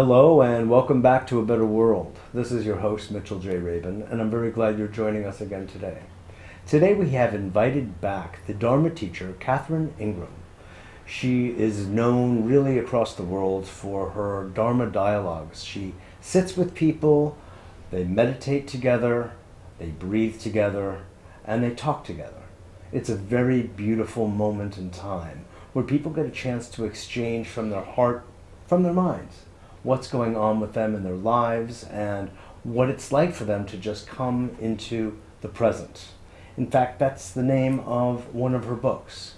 Hello and welcome back to A Better World. This is your host, Mitchell J. Rabin, and I'm very glad you're joining us again today. Today we have invited back the Dharma teacher, Catherine Ingram. She is known really across the world for her Dharma dialogues. She sits with people, they meditate together, they breathe together, and they talk together. It's a very beautiful moment in time where people get a chance to exchange from their heart, from their minds, what's going on with them in their lives and what it's like for them to just come into the present. In fact, that's the name of one of her books,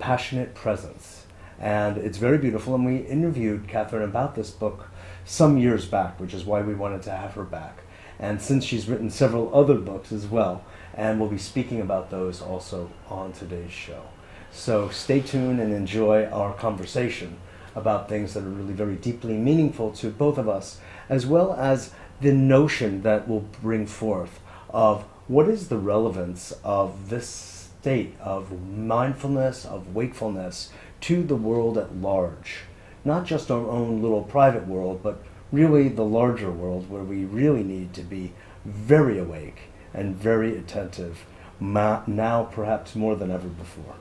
Passionate Presence. And it's very beautiful, and we interviewed Catherine about this book some years back, which is why we wanted to have her back. And since she's written several other books as well, and we'll be speaking about those also on today's show. So stay tuned and enjoy our conversation about things that are really very deeply meaningful to both of us, as well as the notion that we'll bring forth of what is the relevance of this state of mindfulness, of wakefulness to the world at large. Not just our own little private world, but really the larger world where we really need to be very awake and very attentive, now perhaps more than ever before.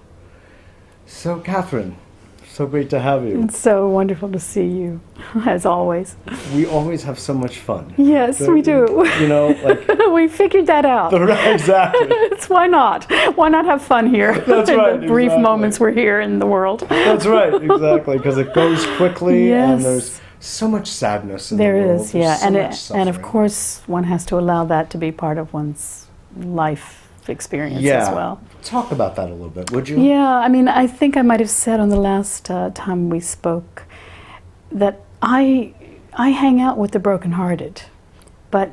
So Catherine, so great to have you. It's so wonderful to see you, as always. We always have so much fun. Yes, we do. You know, like... we figured that out. Exactly. It's why not? Why not have fun here? That's right. The brief moments we're here in the world. That's right, exactly, because it goes quickly, yes. And there's so much sadness in the world. There is, yeah. And of course, one has to allow that to be part of one's life experience as well. Talk about that a little bit, would you? Yeah, I mean, I think I might have said on the last time we spoke that I hang out with the brokenhearted, but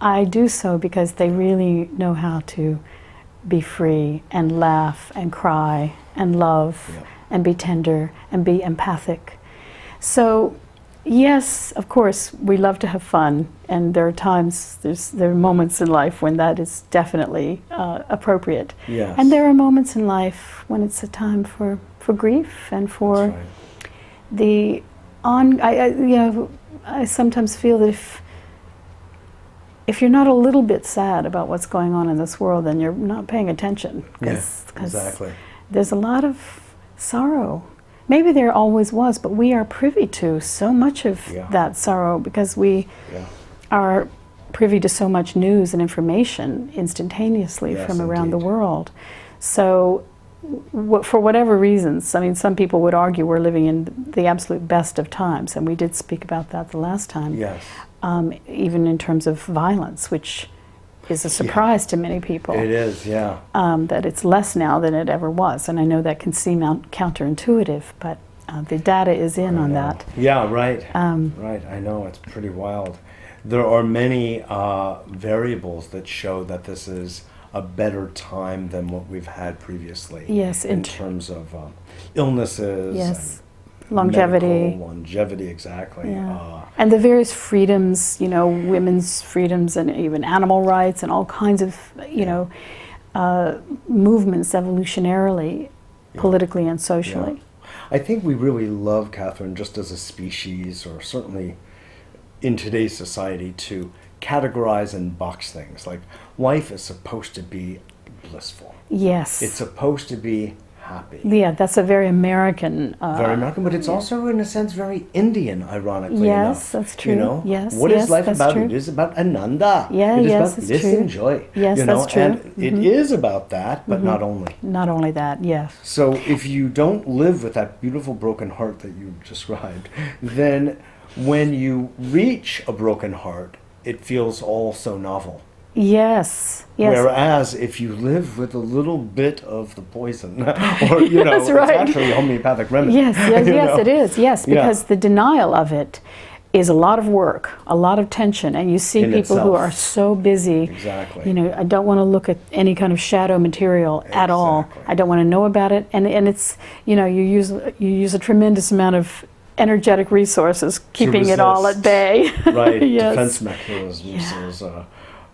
I do so because they really know how to be free and laugh and cry and love and be tender and be empathic. So yes, of course, we love to have fun, and there are times, there are moments in life when that is definitely appropriate. Yes. And there are moments in life when it's a time for grief and for I sometimes feel that if you're not a little bit sad about what's going on in this world, then you're not paying attention. Yes, exactly. There's a lot of sorrow. Maybe there always was, but we are privy to so much of that sorrow because we are privy to so much news and information instantaneously from around the world. So for whatever reasons, I mean, some people would argue we're living in the absolute best of times, and we did speak about that the last time. Yes. Even in terms of violence, which is a surprise to many people. It is, yeah. That it's less now than it ever was. And I know that can seem counterintuitive, but the data is in on that. Yeah, right. Right, I know, it's pretty wild. There are many variables that show that this is a better time than what we've had previously. Yes. In terms of illnesses. Yes. And longevity, exactly. Yeah. And the various freedoms, women's freedoms and even animal rights and all kinds of, movements evolutionarily, politically and socially. Yeah. I think we really love, Catherine, just as a species, or certainly in today's society, to categorize and box things. Like, life is supposed to be blissful. Yes. It's supposed to be happy. Yeah, that's a very American. Very American, but it's also, in a sense, very Indian, ironically enough. Yes, that's true. You know? Yes, what is life about? True. It is about Ananda. Yeah, it is yes, about it's bliss true. and joy. Yes, that's true. And it is about that, but not only. Not only that, yes. So if you don't live with that beautiful broken heart that you described, then when you reach a broken heart, it feels all so novel. Yes. Whereas if you live with a little bit of the poison, or That's right. it's actually a homeopathic remedy. Yes, it is. Yes, because the denial of it is a lot of work, a lot of tension, and you see In people itself. who are so busy. Exactly. I don't want to look at any kind of shadow material at all. I don't want to know about it, and it's you use a tremendous amount of energetic resources keeping it all at bay. Right. Yes. Defense mechanisms is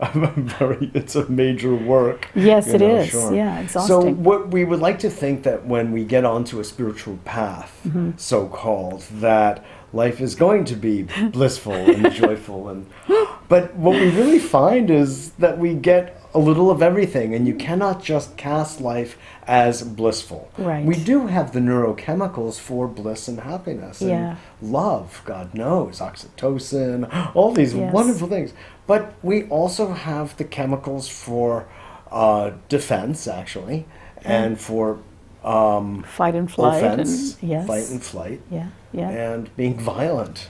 it's a major work. Yes, it is. Sure. Yeah, exhausting. So what we would like to think that when we get onto a spiritual path, so-called, that life is going to be blissful and joyful. But what we really find is that we get a little of everything, and you cannot just cast life as blissful. Right. We do have the neurochemicals for bliss and happiness and love, God knows, oxytocin, all these wonderful things. But we also have the chemicals for defense, actually, and for fight and flight, offense, and fight and flight, yeah, and being violent.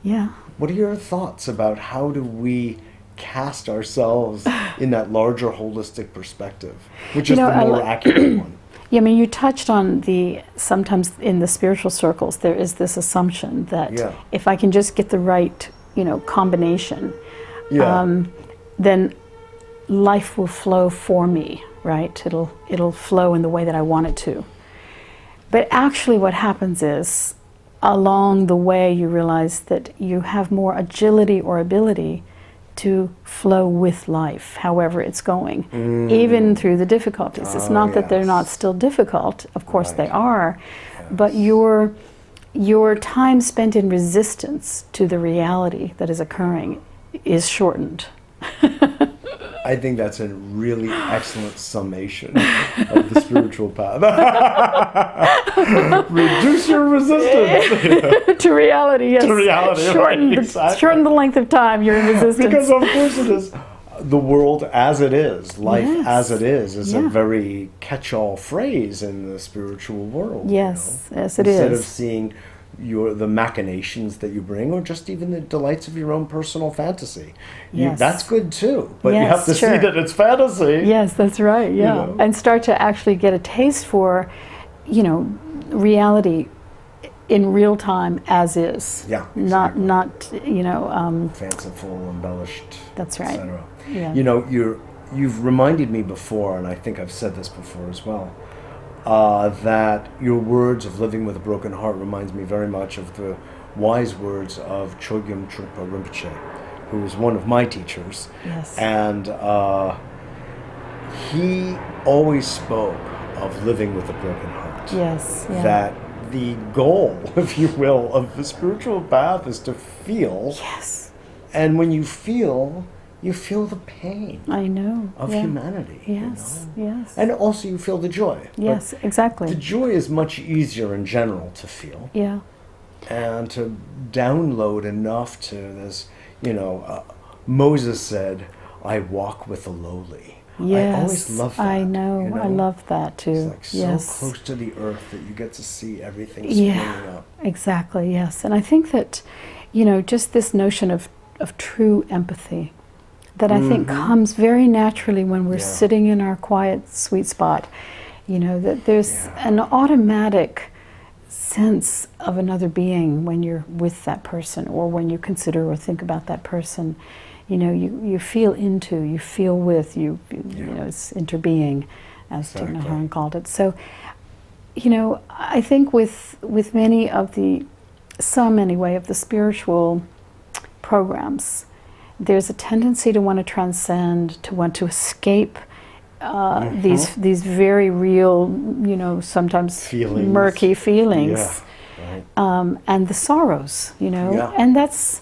Yeah. What are your thoughts about how do we cast ourselves in that larger holistic perspective, which is the more accurate one? Yeah, I mean, you touched on sometimes in the spiritual circles, there is this assumption that if I can just get the right, combination, then life will flow for me, right? It'll flow in the way that I want it to. But actually what happens is, along the way, you realize that you have more agility or ability to flow with life, however it's going, even through the difficulties. It's not that they're not still difficult, of course they are, but your time spent in resistance to the reality that is occurring is shortened. I think that's a really excellent summation of the spiritual path. Reduce your resistance. To reality, yes. To reality, shorten the length of time you're in resistance. Because of course it is. The world as it is, life as it is a very catch-all phrase in the spiritual world. Yes, yes it Instead is. of seeing the machinations that you bring, or just even the delights of your own personal fantasy. That's good too, but you have to see that it's fantasy. Yes, that's right, and start to actually get a taste for, reality in real time as is. Yeah, exactly. Not fanciful, embellished. That's right. Etc. Yeah. You've reminded me before, and I think I've said this before as well, that your words of living with a broken heart reminds me very much of the wise words of Chogyam Trungpa Rinpoche, who was one of my teachers. Yes. And he always spoke of living with a broken heart. Yes. Yeah. That the goal, if you will, of the spiritual path is to feel. Yes. And when you feel the pain. I know. Of humanity. Yes, yes. And also you feel the joy. Yes, exactly. The joy is much easier in general to feel. Yeah. And to download enough to this, Moses said, I walk with the lowly. Yes, I always love that. I know. I love that too. It's like so close to the earth that you get to see everything springing up. Exactly, yes. And I think that, just this notion of true empathy, that I think comes very naturally when we're sitting in our quiet, sweet spot. That there's an automatic sense of another being when you're with that person, or when you consider or think about that person. You feel into, you feel with, it's interbeing, as Thich Nhat Hanh called it. So, I think with many of some anyway, of the spiritual programs, there's a tendency to want to transcend, to want to escape these very real, sometimes murky feelings, and the sorrows, and that's,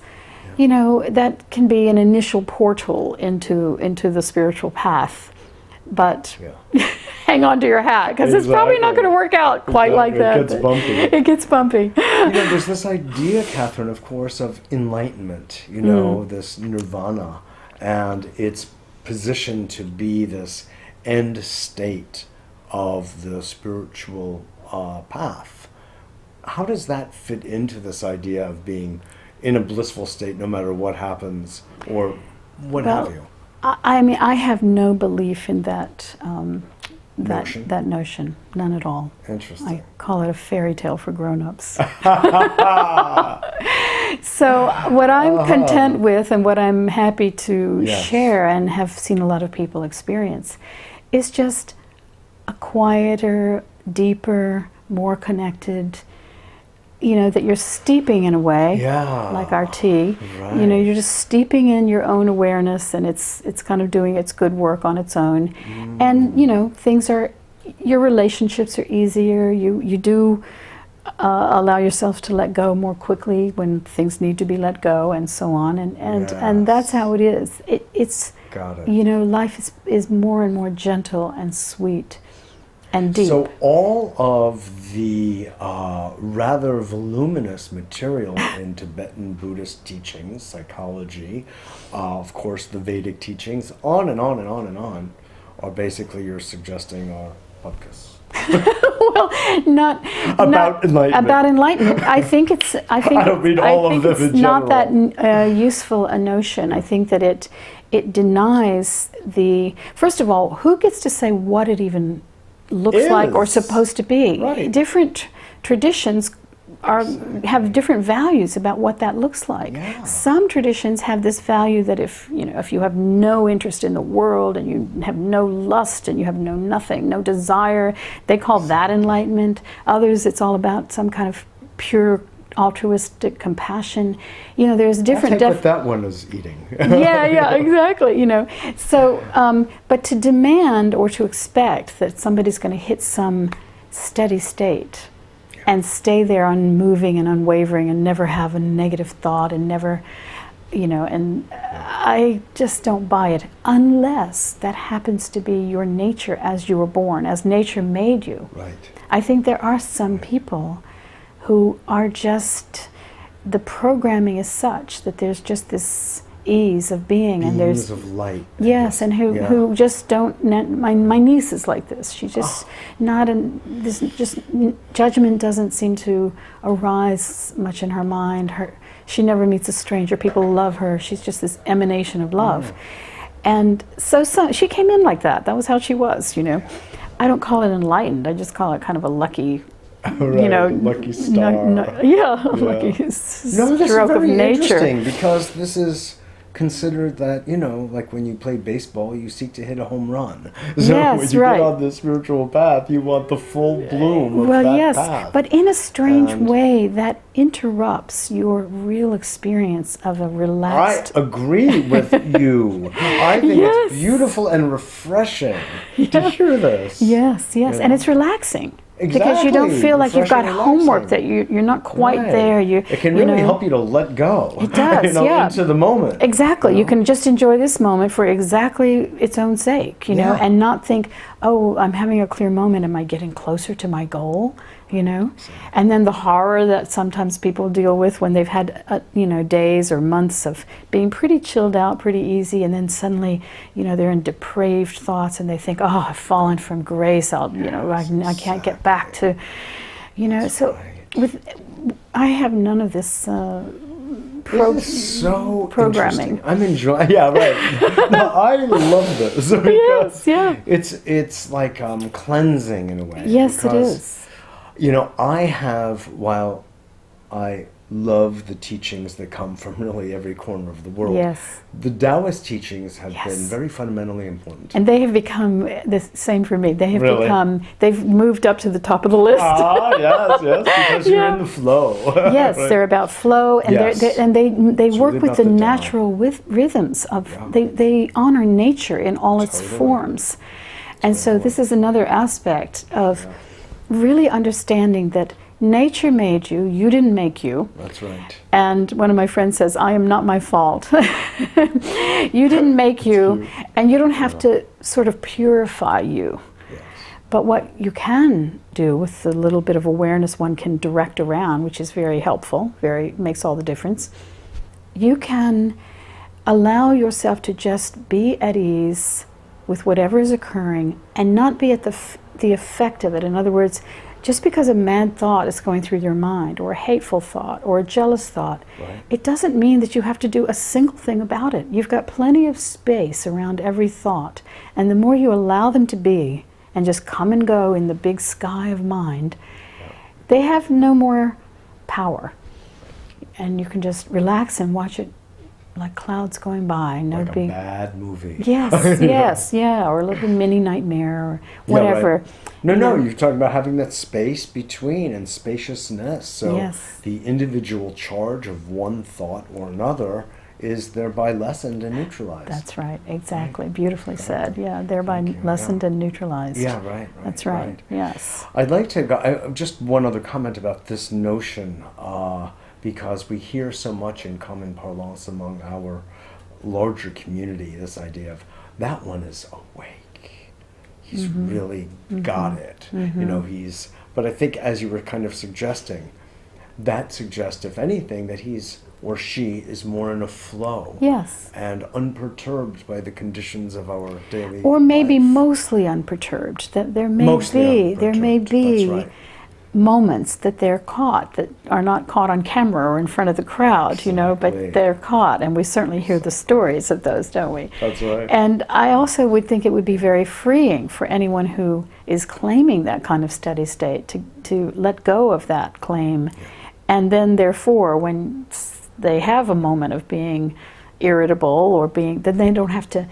that can be an initial portal into the spiritual path. But hang on to your hat, because it's probably not going to work out quite like that. It gets bumpy. It gets bumpy. There's this idea, Catherine, of course, of enlightenment, this nirvana, and its position to be this end state of the spiritual path. How does that fit into this idea of being in a blissful state no matter what happens, or what have you? I mean, I have no belief in that Notion? That notion, none at all. Interesting. I call it a fairy tale for grown-ups. So what I'm content with, and what I'm happy to share and have seen a lot of people experience, is just a quieter, deeper, more connected, that you're steeping in a way, like our tea. Right. You're just steeping in your own awareness, and it's kind of doing its good work on its own. And your relationships are easier. You do allow yourself to let go more quickly when things need to be let go, and so on. And that's how it is. It's Got it. life is more and more gentle and sweet and deep. So all of the rather voluminous material in Tibetan Buddhist teachings, psychology, of course the Vedic teachings, on and on and on and on, are basically, you're suggesting, are bhaktas. Well, not enlightenment. About enlightenment. I think it's. I don't mean all of them in it's not general. that useful a notion. I think that it denies the. First of all, who gets to say what it even looks like or supposed to be? Right. Different traditions have different values about what that looks like. Yeah. Some traditions have this value that if you have no interest in the world and you have no lust and you have no desire, they call that enlightenment. Others, it's all about some kind of pure altruistic compassion. There's different. I'll take what that one is eating. yeah, exactly. So, but to demand or to expect that somebody's going to hit some steady state and stay there unmoving and unwavering and never have a negative thought and never, and I just don't buy it unless that happens to be your nature as you were born, as nature made you. Right. I think there are some people who are just, the programming is such that there's just this ease of being, and there's of light. Yes, and who just don't. My niece is like this. She just judgment doesn't seem to arise much in her mind. She never meets a stranger. People love her. She's just this emanation of love, and so she came in like that. That was how she was. I don't call it enlightened. I just call it kind of a lucky. Lucky star. Lucky stroke of nature. Interesting, because this is considered that, like when you play baseball, you seek to hit a home run. So when you get on this spiritual path, you want the full bloom of that path. But in a strange way, that interrupts your real experience of a relaxed... I agree with you. I think it's beautiful and refreshing to hear this. Yes, and it's relaxing. Exactly. Because you don't feel like you've got homework that you're not quite there. It can really help you to let go. It does, into the moment. Exactly. You can just enjoy this moment for exactly its own sake, and not think, oh, I'm having a clear moment. Am I getting closer to my goal? And then the horror that sometimes people deal with when they've had, days or months of being pretty chilled out, pretty easy, and then suddenly, they're in depraved thoughts and they think, oh, I've fallen from grace. I can't get back to, So I have none of this. This is so programming. I'm enjoying. Yeah, right. No, I love this because it's like cleansing in a way. Yes, it is. I have, while I love the teachings that come from really every corner of the world, the Taoist teachings have been very fundamentally important. And they have become the same for me. They have they've moved up to the top of the list. Yes, because you're in the flow. Yes, they're about flow, and they work with the natural rhythms of, they honor nature in all its forms. And so this is another aspect of really understanding that nature made you, you didn't make you. That's right. And one of my friends says, I am not my fault. You didn't make you, and you don't have to sort of purify you. Yes. But what you can do with the little bit of awareness one can direct around, which is very helpful, makes all the difference, you can allow yourself to just be at ease with whatever is occurring and not be at the effect of it. In other words, just because a mad thought is going through your mind, or a hateful thought, or a jealous thought, it doesn't mean that you have to do a single thing about it. You've got plenty of space around every thought, and the more you allow them to be and just come and go in the big sky of mind, they have no more power. And you can just relax and watch it like clouds going by. Like a bad movie. Yes, or a little mini nightmare or whatever. No, you're talking about having that space between and spaciousness. So the individual charge of one thought or another is thereby lessened and neutralized. That's right, exactly. Right. Beautifully said. Yeah, Thank thereby you. lessened and neutralized. Yeah, right. That's right. Yes. I'd like to go, just one other comment about this notion, because we hear so much in common parlance among our larger community, this idea of that one is awake. He's really got it. You know, but I think as you were kind of suggesting, that suggests, if anything, that he's or she is more in a flow. Yes. And unperturbed by the conditions of our daily or maybe life. mostly unperturbed. That there may Mostly be That's right. moments that they're caught that are not caught on camera or in front of the crowd, you know, but they're caught, and we certainly hear the stories of those, don't we? That's right. And I also would think it would be very freeing for anyone who is claiming that kind of steady state to let go of that claim, and then therefore when they have a moment of being irritable or then they don't have to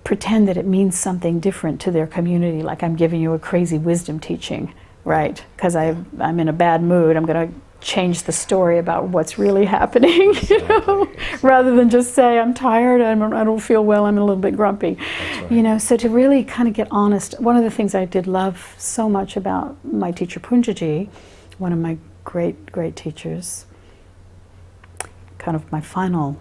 pretend that it means something different to their community, like I'm giving you a crazy wisdom teaching. Right, because I'm in a bad mood. I'm going to change the story about what's really happening, you know, rather than just say I'm tired, I don't feel well, I'm a little bit grumpy. That's right. You know, so to really kind of get honest. One of the things I did love so much about my teacher Punjaji, one of my great teachers, kind of my final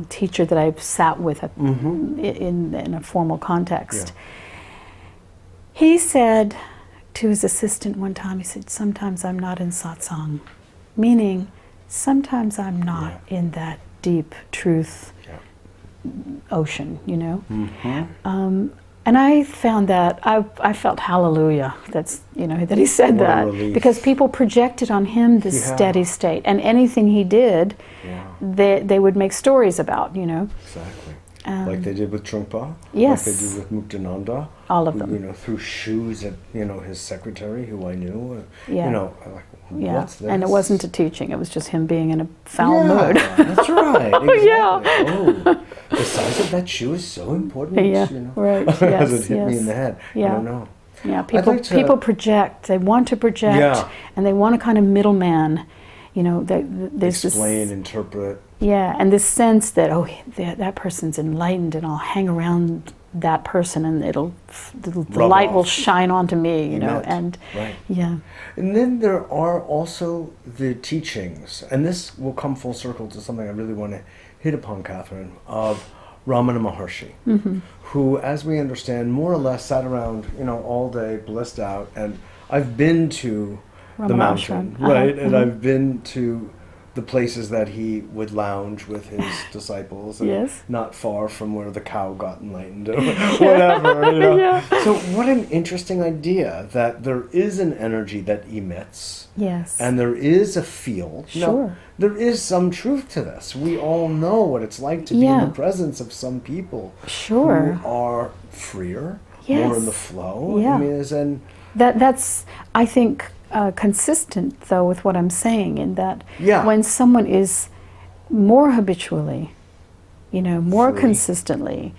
teacher that I've sat with in a formal context. Yeah. He said to his assistant one time, he said, sometimes I'm not in satsang, meaning sometimes I'm not in that deep truth ocean, you know. And I found that, I felt hallelujah, that's, you know, that he said that, because people projected on him this steady state, and anything he did, they would make stories about, you know. Exactly. Like they did with Trungpa, yes. like they did with Muktananda. All of them. You know, threw shoes at, you know, his secretary, who I knew. Yeah. You know, like, what's this? And it wasn't a teaching, it was just him being in a foul mood. That's right. Exactly. Yeah. The size of that shoe is so important, yeah, you know. Right, yes, as it hit me in the head. Yeah. I don't know. Yeah, people project, they want to project, and they want a kind of middleman, you know, there's explain, interpret. Yeah, and this sense that, oh, that person's enlightened, and I'll hang around that person, and the light will shine onto me, you know, and yeah. And then there are also the teachings, and this will come full circle to something I really want to hit upon, Catherine, of Ramana Maharshi, who, as we understand, more or less sat around, you know, all day, blissed out, and I've been to the mountain, right, and I've been to the places that he would lounge with his disciples, and not far from where the cow got enlightened, or whatever. You know? So what an interesting idea that there is an energy that emits, and there is a field. Now, there is some truth to this. We all know what it's like to be in the presence of some people who are freer, more in the flow. I mean, that's, I think, consistent, though, with what I'm saying, in that when someone is more habitually, you know, more consistently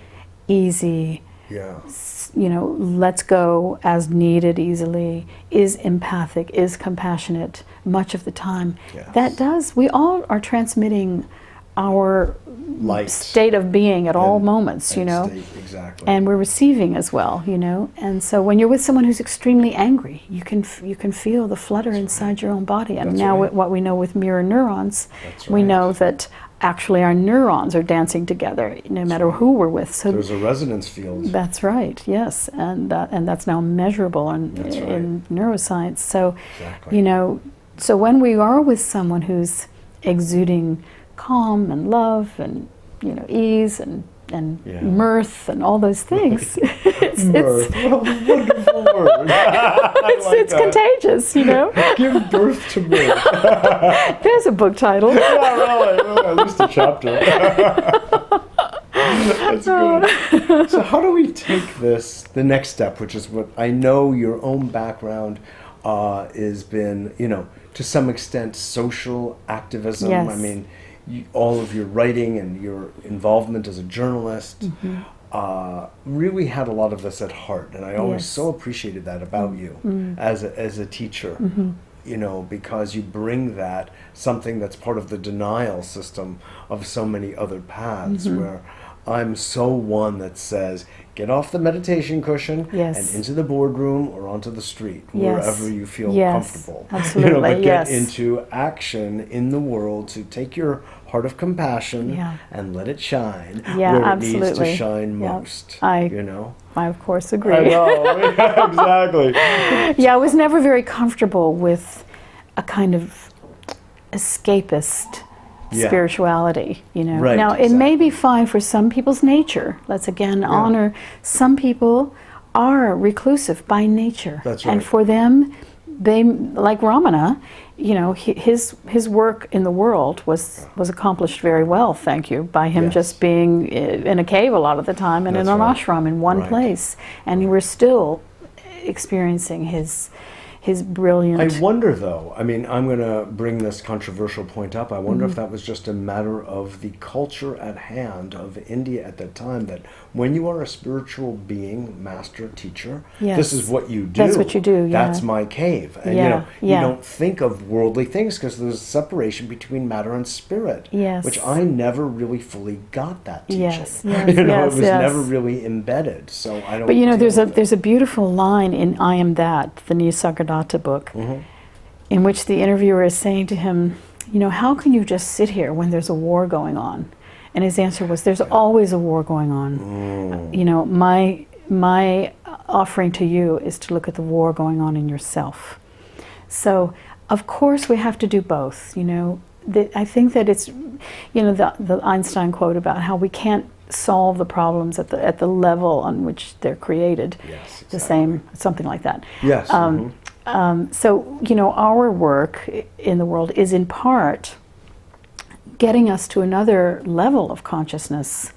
easy, you know, lets go as needed easily, is empathic, is compassionate much of the time, we all are transmitting our light, state of being at all moments, you know, and we're receiving as well, you know. And so when you're with someone who's extremely angry, you can feel the flutter inside your own body. And now what we know with mirror neurons, we know that actually our neurons are dancing together no matter who we're with. So there's a resonance field. That's right, yes, and that's now measurable in neuroscience. So you know, so when we are with someone who's exuding calm and love and, you know, ease and mirth and all those things. It's wonderful word. It's contagious, you know. Give birth to mirth. There's a book title. Really, at least a chapter. That's good. So how do we take this, the next step, which is what I know your own background has been, you know, to some extent social activism. I mean, all of your writing and your involvement as a journalist really had a lot of this at heart, and I always so appreciated that about you as a teacher. you know, because you bring that, something that's part of the denial system of so many other paths, where I'm so one that says, get off the meditation cushion Yes. and into the boardroom or onto the street, Yes. wherever you feel Yes. comfortable. Absolutely. You know, but get Yes. into action in the world to take your heart of compassion Yeah. and let it shine Yeah, where it absolutely. needs to shine Yeah. most. I- you know? I, of course, agree. I know, exactly. Yeah, I was never very comfortable with a kind of escapist Yeah. spirituality, you know. Right, Now, it may be fine for some people's nature. Let's again honor some people are reclusive by nature. That's right. And for them, they, like Ramana, you know, his work in the world was accomplished very well, thank you, by him Yes. just being in a cave a lot of the time and That's in an right. ashram in one Right. place. And we're still experiencing his brilliant... I wonder, though, I mean, I'm going to bring this controversial point up. I wonder if that was just a matter of the culture at hand of India at that time, that when you are a spiritual being, master, teacher, Yes. this is what you do. That's what you do, yeah. That's my cave. And, Yeah, you know, yeah. you don't think of worldly things because there's a separation between matter and spirit, Yes. which I never really fully got that teaching. Yes, yes, you know, yes, it was yes. never really embedded, so I don't But you know, deal with it. there's a beautiful line in I Am That, the Nisargadatta book, in which the interviewer is saying to him, you know, how can you just sit here when there's a war going on? And his answer was, there's always a war going on. You know, my offering to you is to look at the war going on in yourself. So, of course, we have to do both, you know. I think that it's, you know, the Einstein quote about how we can't solve the problems at the level on which they're created. Yes, The exactly. same, something like that. Yes. So, you know, our work in the world is in part getting us to another level of consciousness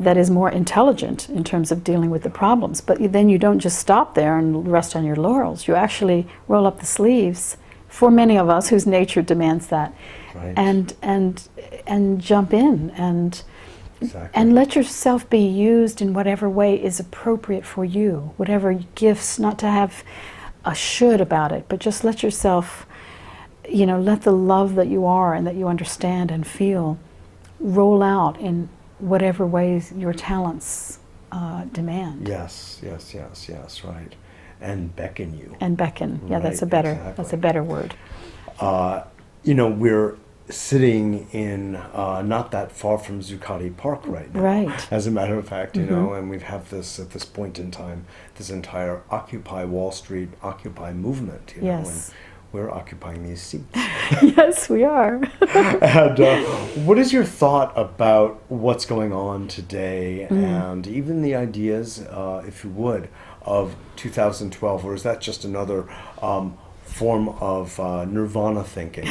that is more intelligent in terms of dealing with the problems. But then you don't just stop there and rest on your laurels. You actually roll up the sleeves, for many of us whose nature demands that, Right. and jump in and Exactly. and let yourself be used in whatever way is appropriate for you, whatever gifts, not to have a should about it, but just let yourself, you know, let the love that you are and that you understand and feel roll out in whatever ways your talents demand. Yes, right. And beckon you. And beckon. Yeah, Right, that's a better exactly. word. You know, we're sitting in not that far from Zuccotti Park right now. Right. As a matter of fact, you know, and we have this, at this point in time, this entire Occupy Wall Street, Occupy movement, you know, and Yes. we're occupying these seats. Yes, we are. And what is your thought about what's going on today and even the ideas, if you would, of 2012, or is that just another form of nirvana thinking?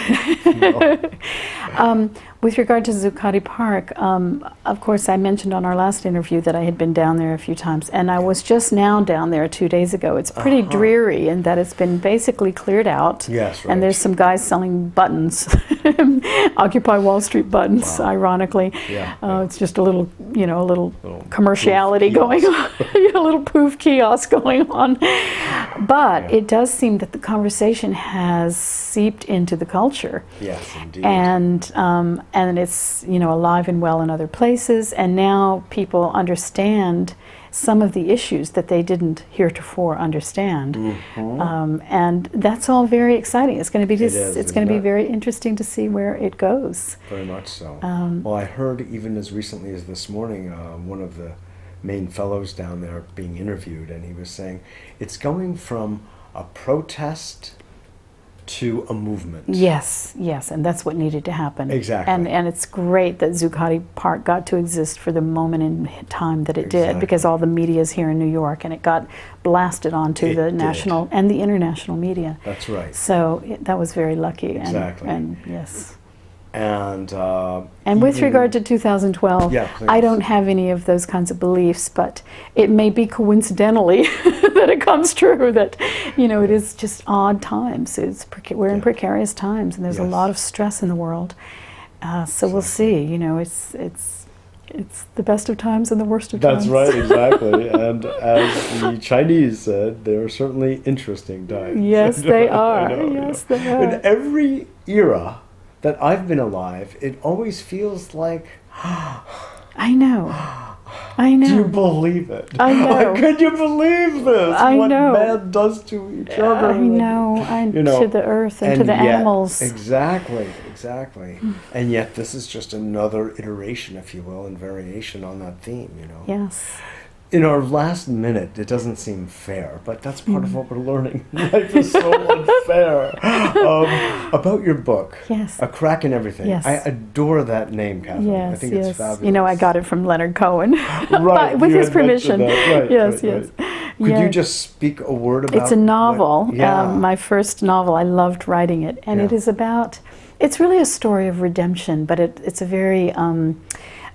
You know? With regard to Zuccotti Park, of course, I mentioned on our last interview that I had been down there a few times, and I was just now down there 2 days ago. It's pretty dreary in that it's been basically cleared out. Yes, right. And there's some guys selling buttons, Occupy Wall Street buttons, ironically. Yeah, It's just a little, you know, a little Little commerciality poof going on, kiosk. a little poof kiosk going on. But it does seem that the conversation has seeped into the culture. Yes, indeed. And it's, you know, alive and well in other places, and now people understand some of the issues that they didn't heretofore understand, and that's all very exciting. It's going to be is, it's going to be isn't it? very interesting to see where it goes. Very much so. Well, I heard even as recently as this morning, one of the main fellows down there being interviewed, and he was saying it's going from a protest to a movement. Yes, and that's what needed to happen. Exactly. And it's great that Zuccotti Park got to exist for the moment in time that it did, Exactly. because all the media is here in New York, and it got blasted onto It the did. national and the international media. That's right. So that was very lucky. Exactly. And yes. And with even- regard to 2012, Yeah, please. I don't have any of those kinds of beliefs, but it may be coincidentally that it comes true that, you know, it is just odd times. We're in precarious times, and there's a Yes. lot of stress in the world. So we'll see. You know, it's It's the best of times and the worst of times. That's right, exactly. And as the Chinese said, they are certainly interesting times. Yes, they are. Yes, they are. In every era that I've been alive, it always feels like, I know. I know. do you believe it? I know. Could you believe this? I what know. man does to each other. I know. To the earth and to the yet, animals. Exactly. And yet this is just another iteration, if you will, and variation on that theme, Yes. In our last minute, it doesn't seem fair, but that's part of what we're learning. Life is so unfair. About your book, Yes. A Crack in Everything. Yes. I adore that name, Catherine. Yes, I think yes. it's fabulous. I got it from Leonard Cohen. Right. With you his had permission. mentioned that. Right, Yes, right, yes. right. Could you just speak a word about It's a novel. Yeah. My first novel. I loved writing it. And it is it's really a story of redemption, but it's a very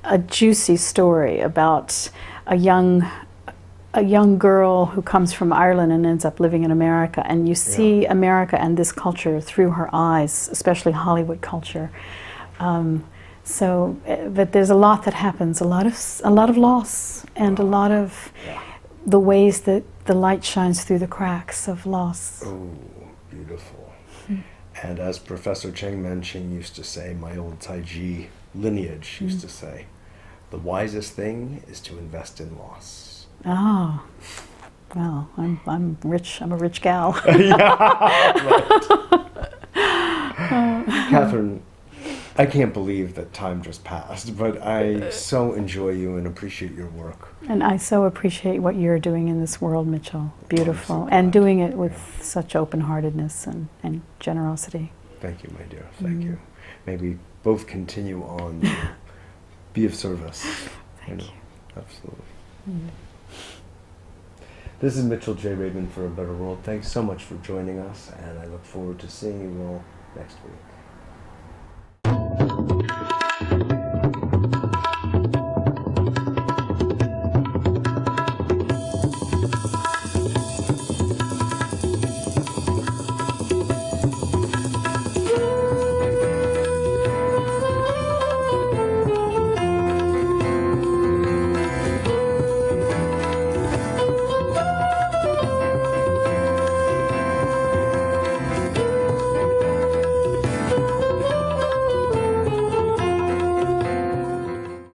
a juicy story about a young girl who comes from Ireland and ends up living in America, and you see America and this culture through her eyes, especially Hollywood culture. But there's a lot that happens, a lot of loss, and a lot of the ways that the light shines through the cracks of loss. Oh, beautiful. And as Professor Cheng Menching used to say, my old Taiji lineage used to say, the wisest thing is to invest in loss. Oh, well, I'm rich. I'm a rich gal. Catherine, I can't believe that time just passed, but I so enjoy you and appreciate your work. And I so appreciate what you're doing in this world, Mitchell. Beautiful. So and doing it with such open-heartedness and generosity. Thank you, my dear. Thank you. May we both continue on to be of service. Thank you. Absolutely. This is Mitchell J. Rabin for A Better World. Thanks so much for joining us, and I look forward to seeing you all next week.